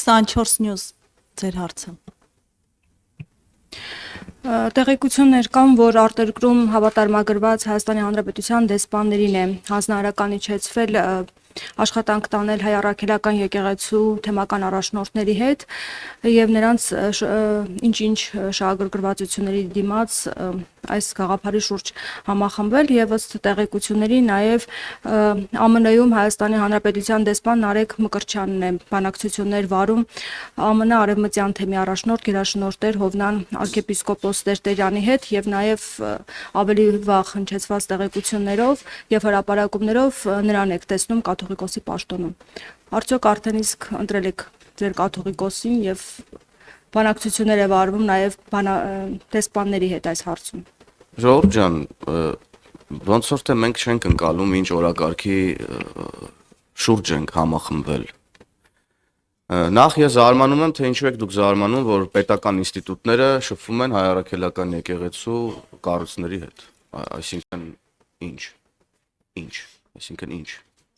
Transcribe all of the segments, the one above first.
24 News ձեր հարցը։ Տեղեկություններ կան, որ արտերկրում հավատարմագրված Հայաստանի Հանրապետության դեսպաններին է հանձնարարական իջեցվել աշխատանք տանել հայ առաքելական եկեղեցու թեմական առաջնորդների հետ եւ նրանց ինչ-ինչ շահագրգռվածությունների դիմաց այս գաղափարի շուրջ համախմբվել եւ ըստ տեղեկությունների նաեւ ԱՄՆ-ում Հայաստանի Հանրապետության դեսպան Նարեկ Մկրտչյանն է բանակցություններ վարում ԱՄՆ արևմտյան թեմի առաջնորդ գերաշնորհ Հովնան arczepiskopos Տերտերյանի հետ եւ նաեւ ավելի վաղ հնչեցված տեղեկություններով եւ հրապարակումներով նրան եք տեսնում կաթողիկոսի պաշտոնում։ Արդյոք արդեն իսկ ընտրել եք ձեր կաթողիկոսին եւ բանակցություններ է վարվում նաեւ դեսպանների հետ այս հարցում։ Ժողովուրդ ջան, ոնց որ թե մենք չենք ընկալում ինչ օրակարգի շուրջ ենք համախմբվել։ Նախ ես զարմանում եմ, թե ինչու եք դուք զարմանում, որ պետական ինստիտուտները շփվում են հայ առաքելական եկեղեցու կառույցների հետ։ Այսինքն ինչ։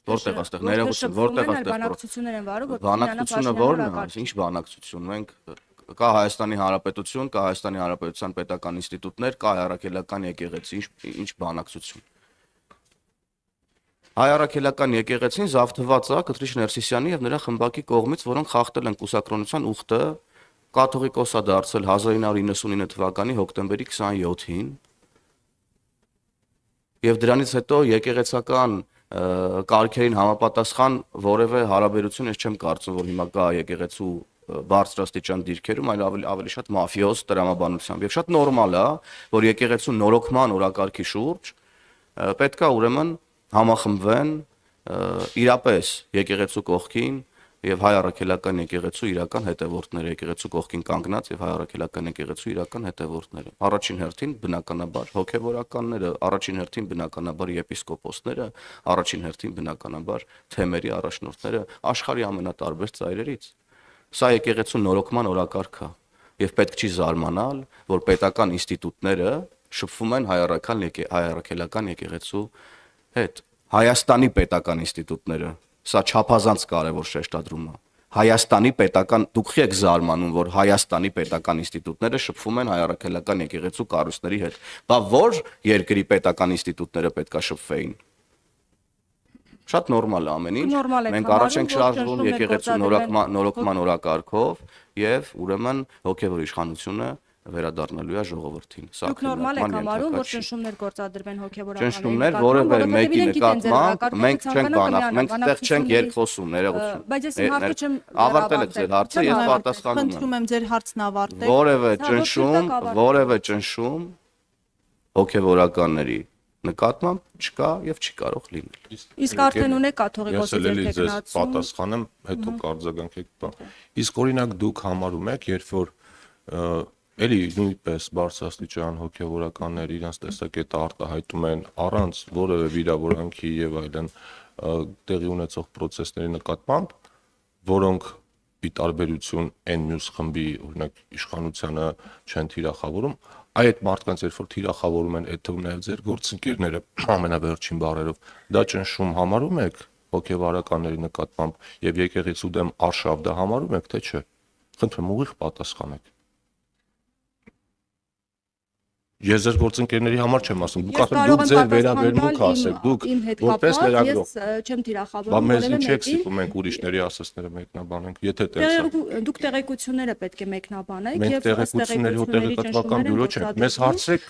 Որտեղ աստեղ ներողություն, որտեղ աստեղ բանակցություններ են վարում, բանակցությունը ո՞րն է, ինչ բանակցություն։ Մենք կա Հայաստանի Հանրապետություն, կա Հայաստանի Հանրապետության պետական ինստիտուտներ, կա հայ առաքելական եկեղեցի, ինչ բանակցություն։ Հայ առաքելական եկեղեցին զավթված է Կտրիչ Ներսիսյանի եւ նրա խմբակի կողմից, որոնք խախտել են կուսակրոնության ուխտը, կաթողիկոս է դարձել 1999 թվականի հոկտեմբերի 27-ին։ Եվ դրանից հետո եկեղեցական կարգերին համապատասխան որևէ հարաբերություն ես չեմ կարծում, որ հիմա կա եկեղեցու բարձրաստիճան դիրքերում, այլ ավելի շատ մաֆիոզ տրամաբանությամբ։ Եվ շատ նորմալ է, որ եկեղեցու նորոգման օրակարգի շուրջ պետք է ուրեմն համախմբվեն իրապես եկեղեցու կողքին եւ հայ առաքելական եկեղեցու իրական հետևորդները, եկեղեցու կողքին կանգնած եւ հայ առաքելական եկեղեցու իրական հետևորդները։ Առաջին հերթին բնականաբար հոգեվորականները, առաջին հերթին բնականաբար եպիսկոպոսները, առաջին հերթին բնականաբար թեմերի առաջնորդները աշխարհի ամենատարբեր ծայրերից։ Սա եկեղեցու նորոգման օրակարգ է եւ պետք չի զարմանալ, որ պետական ինստիտուտները շփվում են հայ առաքելական եկեղեցու հետ։ Հայաստանի պետական ինստիտուտները, սա չափազանց կարևոր շեշտադրում է։ Հայաստանի պետական, դուք եք զարմանում, որ Հայաստանի պետական ինստիտուտները շփվում են հայ առաքելական եկեղեցու կառույցների հետ։ Բա որ երկրի պետական ինստիտուտները պետք է շփվեին։ Շատ նորմալ է ամեն ինչ։ Մենք առաջ ենք շարժվում եկեղեցու նորոգման օրակարգով եւ ուրեմն հոգեվոր իշխանությունը վերադառնալու է ժողովրդին։ Դուք նորմալ եք համարում, որ ճնշումներ գործադրվեն հոգեվորականների ճնշումներ որևէ մեկի նկատմամբ մենք չենք բանախ, մենք այդտեղ չենք երկխոսում, ներողություն։ Բայց ես իմ հարցը չեմ ավարտել եք ձեր հարցը, ես պատասխանում եմ։ Խնդրում եմ ձեր հարցն ավարտեք։ Որևէ ճնշում հոգեվորականների նկատմամբ չկա եւ չի կարող լինել։ Իսկ արդեն ունեք կաթողիկոսի ձեր ես պատասխանեմ, հետո կարձագանքեք։ Իսկ օրինակ դուք համարում եք, երբ որ էլի նույնպես բարձրաստիճան հոգեվորականներ իրենց տեսակետը արտահայտում են առանց որևէ վիրավորանքի եւ այլն տեղի ունեցող process-ների նկատմամբ, որոնք ի տարբերություն այն մյուս խմբի, օրինակ իշխանությանը չեն թիրախավորում, այդ մարդկանց երբ որ թիրախավորում են, այդ թվում նաեւ ձեր գործընկերները ամենավերջին բառերով, դա ճնշում համարում եք հոգեվարականների նկատմամբ եւ եկեղեցու դեմ արշավ դա համարում եք, թե չէ։ Խնդրում ուղիղ պատասխանեք։ Ես ձեր գործընկերների համար չեմ ասում, դուք ասում դուք ձեր վերաբերմունքը ասեք, դուք որպես լրագրող։ Ես չեմ թիրախավորում։ Բա մեզ ինչ եք սիպում, մենք ուրիշների ասածները մեկնաբանենք, եթե տեսա։ Դուք տեղեկությունները պետք է մեկնաբանեք եւ տեղեկությունների ու տեղեկատվական բյուրո չենք։ Մեզ հարցրեք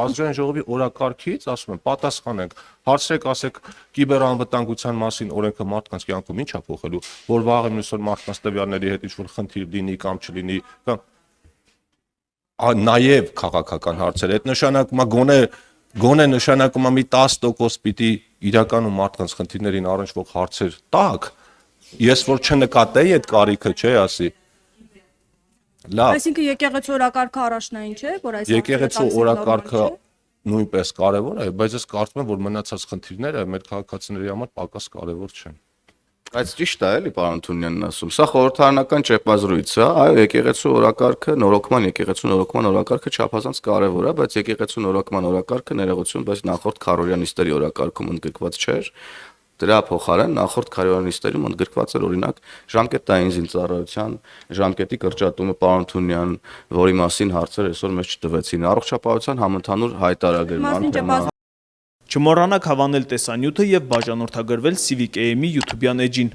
ազգային ժողովի օրակարգից, ասում եմ, պատասխանենք։ Հարցրեք, ասեք կիբերանվտանգության մասին օրենքը մարդկանց կյանքում ինչ է փոխելու, որ վաղը մյուս օր մարդկանց տվյալների հետ ինչ-որ խնդիր լինի կամ չլինի, կամ նաև քաղաքական հարցեր, այդ նշանակում է գոնե նշանակում է մի 10% պիտի իրականում մարդկանց խնդիրներին առնչվող հարցեր տակ, ես որ չնկատեի այդ կարիքը, չէ, ասի։ Լավ։ Այսինքն եկեղեցու օրակարգը առաջնային չէ, որ այս եկեղեցու օրակարգը նույնպես կարևոր է, բայց ես կարծում եմ, որ մնացած խնդիրները մեր քաղաքացիների համար պակաս կարևոր չեն։ Բայց ճիշտ է, էլի պարոն Թունյանն ասում։ Սա խորհրդարանական ճեպազրույց է, այո, եկեղեցու օրակարգը, եկեղեցու նորոգման օրակարգը չափազանց կարևոր է, բայց եկեղեցու նորոգման օրակարգը ներողություն, բայց նախորդ քարորյա նիստերի օրակարգում ընդգրկված չէր։ Դրա փոխարեն նախորդ քարորանիստերում ընդգրկված էր օրինակ ժամկետային զինծառայության, ժամկետի կրճատումը պարոն Թունյան, որի մասին հարցեր այսօր մեզ չտվեցին, առողջապահության համընդհանուր հայտարարագրման թեման։ Չմոռանաք հավանել տեսանյութը եւ բաժանորդագրվել Civic AM-ի YouTube-յան էջին։